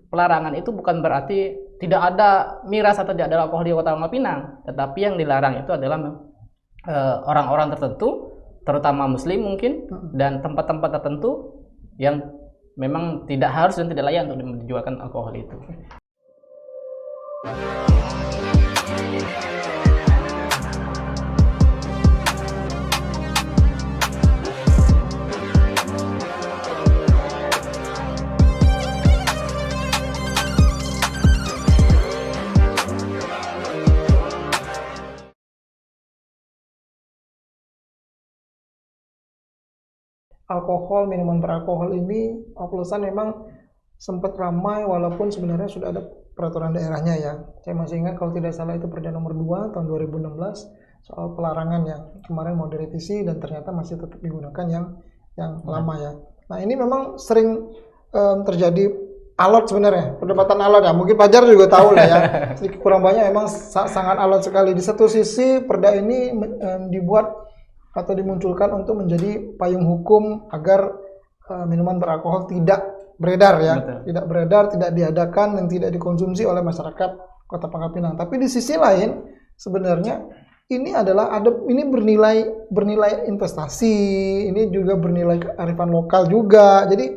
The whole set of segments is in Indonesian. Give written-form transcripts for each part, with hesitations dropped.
pelarangan itu bukan berarti tidak ada miras atau tidak ada alkohol di Kota Pangkal Pinang, tetapi yang dilarang itu adalah orang-orang tertentu, terutama Muslim mungkin, dan tempat-tempat tertentu yang memang tidak harus dan tidak layak untuk dijualkan alkohol itu. Alkohol, minuman beralkohol ini oplosan memang sempat ramai walaupun sebenarnya sudah ada peraturan daerahnya ya. Saya masih ingat kalau tidak salah itu Perda nomor 2 tahun 2016 soal pelarangan yang kemarin mau direvisi dan ternyata masih tetap digunakan yang lama ya. Nah ini memang sering terjadi alot sebenarnya, perdebatan alot ya. Mungkin Fajar juga tahu lah ya. Sedikit kurang banyak memang sangat alot sekali. Di satu sisi perda ini dibuat atau dimunculkan untuk menjadi payung hukum agar minuman beralkohol tidak beredar ya. Betul. Tidak beredar, tidak diadakan dan tidak dikonsumsi oleh masyarakat Kota Pangkal Pinang. Tapi di sisi lain sebenarnya ini ini bernilai investasi, ini juga bernilai kearifan lokal juga. Jadi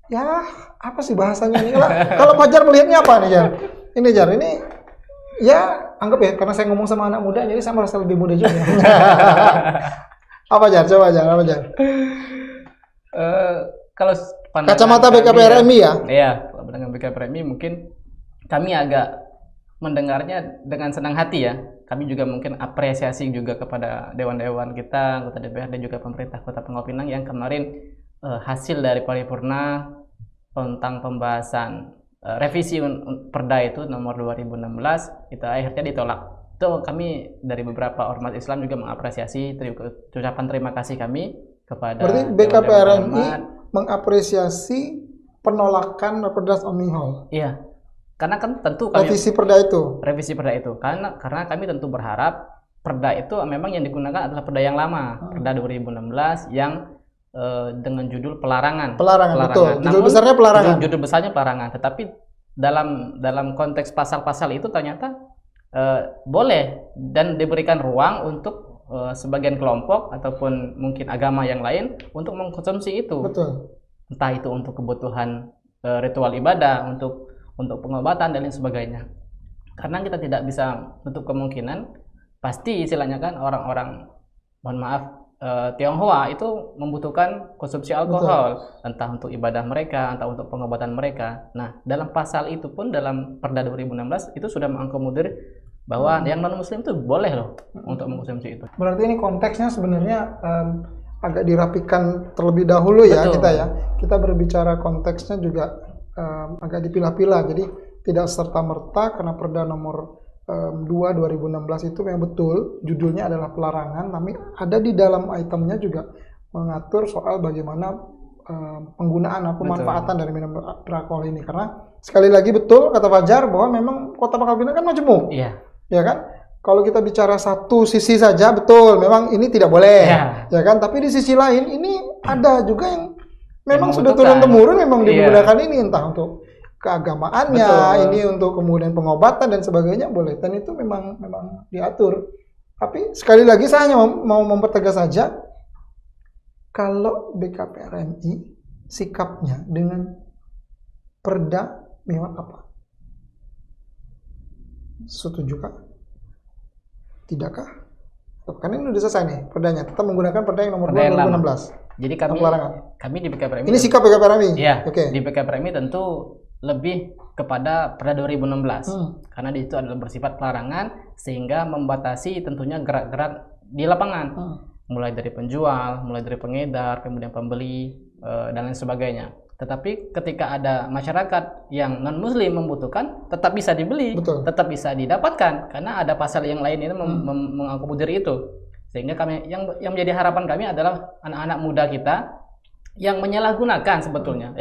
ya apa sih bahasanya ini? Kalau Fajar melihatnya apa nih Jar? Ini Jar, ini ya anggap ya karena saya ngomong sama anak muda jadi saya merasa lebih muda juga. Apa Jar? Coba Jar, apa Jar? Kalau kacamata BKPRMI ya? Iya, dengan BKPRMI mungkin kami agak mendengarnya dengan senang hati ya. Kami juga mungkin apresiasi juga kepada dewan-dewan kita, anggota DPR dan juga pemerintah Kota Pangkal Pinang yang kemarin hasil dari paripurna tentang pembahasan revisi Perda itu nomor 2016 itu akhirnya ditolak. Itu kami dari beberapa ormas Islam juga mengapresiasi, ucapan terima kasih kami kepada. Berarti BKPRMI mengapresiasi penolakan Perda Omnihol. Iya. Karena kan tentu revisi Perda itu. Karena kami tentu berharap Perda itu memang yang digunakan adalah Perda yang lama, Perda 2016 yang dengan judul pelarangan. Betul. Judul besarnya pelarangan. Judul besarnya pelarangan. Tetapi dalam konteks pasal-pasal itu ternyata boleh dan diberikan ruang untuk sebagian kelompok ataupun mungkin agama yang lain untuk mengkonsumsi itu. Betul. Entah itu untuk kebutuhan ritual ibadah, untuk pengobatan dan lain sebagainya. Karena kita tidak bisa menutup kemungkinan pasti istilahnya kan orang-orang mohon maaf Tionghoa itu membutuhkan konsumsi alkohol. Betul. Entah untuk ibadah mereka, entah untuk pengobatan mereka. Nah, dalam pasal itu pun dalam Perda 2016 itu sudah mengakomodir bahwa yang non muslim itu boleh loh untuk mengkonsumsi itu. Berarti ini konteksnya sebenarnya agak dirapikan terlebih dahulu ya. Betul. Kita berbicara konteksnya juga agak dipilah-pilah, jadi tidak serta-merta karena Perda nomor 2 2016 itu memang betul judulnya adalah pelarangan, tapi ada di dalam itemnya juga mengatur soal bagaimana penggunaan atau pemanfaatan dari minuman beralkohol ini. Karena sekali lagi betul kata Fajar bahwa memang Kota Pangkal Pinang kan majemuk. Iya. Ya kan? Kalau kita bicara satu sisi saja betul memang ini tidak boleh. Ya kan? Tapi di sisi lain ini ada juga yang memang sudah turun-temurun memang digunakan ini entah untuk keagamaannya, ini untuk kemudian pengobatan dan sebagainya boleh, dan itu memang diatur. Tapi sekali lagi saya hanya mau mempertegas saja kalau BKPRMI sikapnya dengan Perda memang apa? Setuju kah? Tidakkah? Karena ini sudah selesai nih perdanya, tetap menggunakan Perda yang nomor 2 2016. Jadi kami di BKPRMI. Ini sikap BKPRMI. Iya. Okay. Di BKPRMI tentu lebih kepada Perda 2016 karena di situ adalah bersifat pelarangan sehingga membatasi tentunya gerak-gerak di lapangan, mulai dari penjual, mulai dari pengedar, kemudian pembeli dan lain sebagainya. Tetapi ketika ada masyarakat yang non muslim membutuhkan, tetap bisa dibeli. Betul. Tetap bisa didapatkan karena ada pasal yang lain ini mengakomodir itu. Sehingga yang menjadi harapan kami adalah anak-anak muda kita yang menyalahgunakan sebetulnya,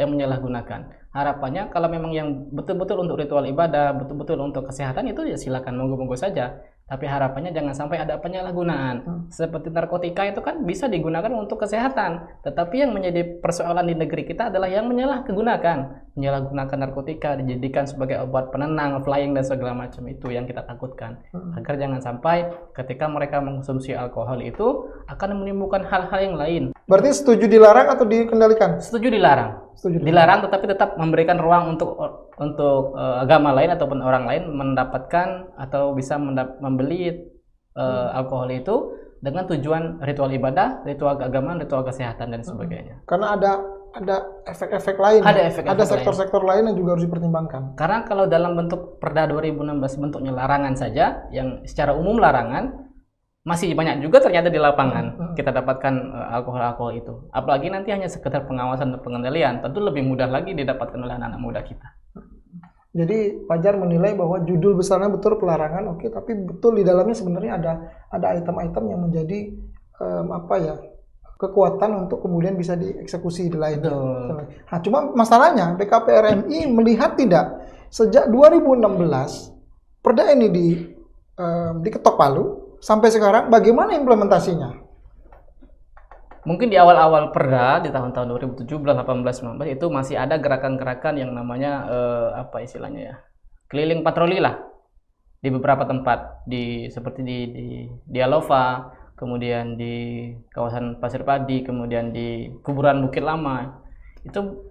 harapannya kalau memang yang betul-betul untuk ritual ibadah, betul-betul untuk kesehatan itu ya silakan monggo-monggo saja. Tapi harapannya jangan sampai ada penyalahgunaan. Seperti narkotika itu kan bisa digunakan untuk kesehatan, tetapi yang menjadi persoalan di negeri kita adalah yang menyalahgunakan narkotika dijadikan sebagai obat penenang, flying dan segala macam. Itu yang kita takutkan. Agar jangan sampai ketika mereka mengkonsumsi alkohol itu akan menimbulkan hal-hal yang lain. Berarti setuju dilarang atau dikendalikan? Setuju dilarang. Dilarang, tetapi tetap memberikan ruang untuk agama lain ataupun orang lain mendapatkan atau bisa membeli alkohol itu dengan tujuan ritual ibadah, ritual keagamaan, ritual kesehatan dan sebagainya. Karena ada efek-efek lain. Ada sektor-sektor lain yang juga harus dipertimbangkan. Karena kalau dalam bentuk Perda 2016 bentuknya larangan saja, yang secara umum larangan, masih banyak juga ternyata di lapangan kita dapatkan alkohol itu. Apalagi nanti hanya sekedar pengawasan dan pengendalian, tentu lebih mudah lagi didapatkan oleh anak-anak muda kita. Jadi Fajar menilai bahwa judul besarnya betul pelarangan, oke, tapi betul di dalamnya sebenarnya ada item-item yang menjadi kekuatan untuk kemudian bisa dieksekusi di lainnya. Nah, cuma masalahnya BKPRMI melihat tidak sejak 2016 Perda ini diketok palu sampai sekarang, bagaimana implementasinya? Mungkin di awal-awal Perda di tahun-tahun 2017, 18, 19 itu masih ada gerakan-gerakan yang namanya keliling patroli lah di beberapa tempat, seperti di Alova, kemudian di kawasan Pasir Padi, kemudian di kuburan Bukit Lama. Itu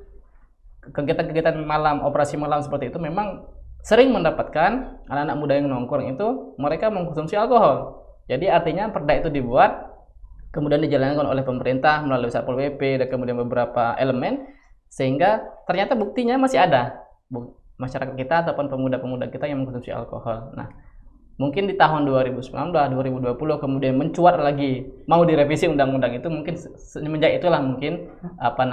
kegiatan-kegiatan malam, operasi malam seperti itu memang sering mendapatkan anak-anak muda yang nongkrong itu mereka mengkonsumsi alkohol. Jadi artinya Perda itu dibuat, kemudian dijalankan oleh pemerintah melalui Satpol PP dan kemudian beberapa elemen, sehingga ternyata buktinya masih ada masyarakat kita ataupun pemuda-pemuda kita yang mengkonsumsi alkohol. Nah, mungkin di tahun 2019, 2020 kemudian mencuat lagi mau direvisi undang-undang itu, mungkin semenjak itulah mungkin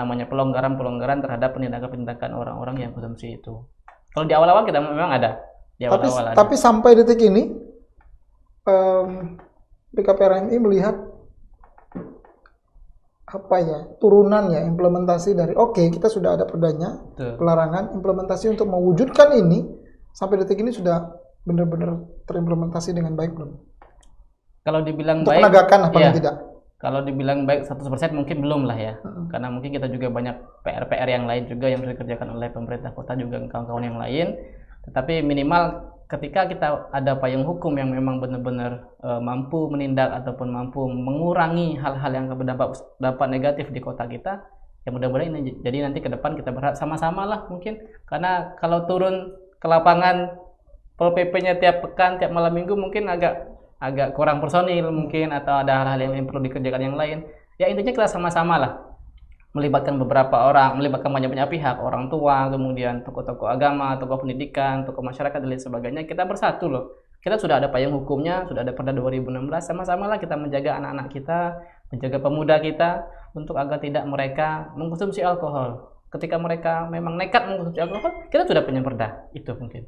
pelonggaran-pelonggaran terhadap penindakan-penindakan orang-orang yang konsumsi itu. Kalau di awal-awal kita memang ada. Tapi sampai detik ini BKPRMI melihat turunannya implementasi dari kita sudah ada perdanya, pelarangan, implementasi untuk mewujudkan ini sampai detik ini sudah benar-benar terimplementasi dengan baik belum? Kalau dibilang untuk baik, penegakan apa tidak? Kalau dibilang baik 100% mungkin belum lah ya. Karena mungkin kita juga banyak PR-PR yang lain juga yang harus dikerjakan oleh pemerintah kota juga kawan-kawan yang lain. Tetapi minimal ketika kita ada payung hukum yang memang benar-benar mampu menindak ataupun mampu mengurangi hal-hal yang berdampak negatif di kota kita, ya mudah-mudahan ini jadi nanti ke depan kita berharap sama-sama lah mungkin. Karena kalau turun ke lapangan Pol PP-nya tiap pekan, tiap malam minggu mungkin agak kurang personil mungkin, atau ada hal-hal yang perlu dikerjakan yang lain. Ya intinya kita sama-sama lah melibatkan beberapa orang, melibatkan banyak-banyak pihak, orang tua, kemudian tokoh-tokoh agama, tokoh pendidikan, tokoh masyarakat dan lain sebagainya. Kita bersatu loh. Kita sudah ada payung hukumnya, sudah ada Perda 2016, sama-sama lah kita menjaga anak-anak kita, menjaga pemuda kita untuk agar tidak mereka mengkonsumsi alkohol. Ketika mereka memang nekat mengkonsumsi alkohol, kita sudah punya Perda. Itu mungkin.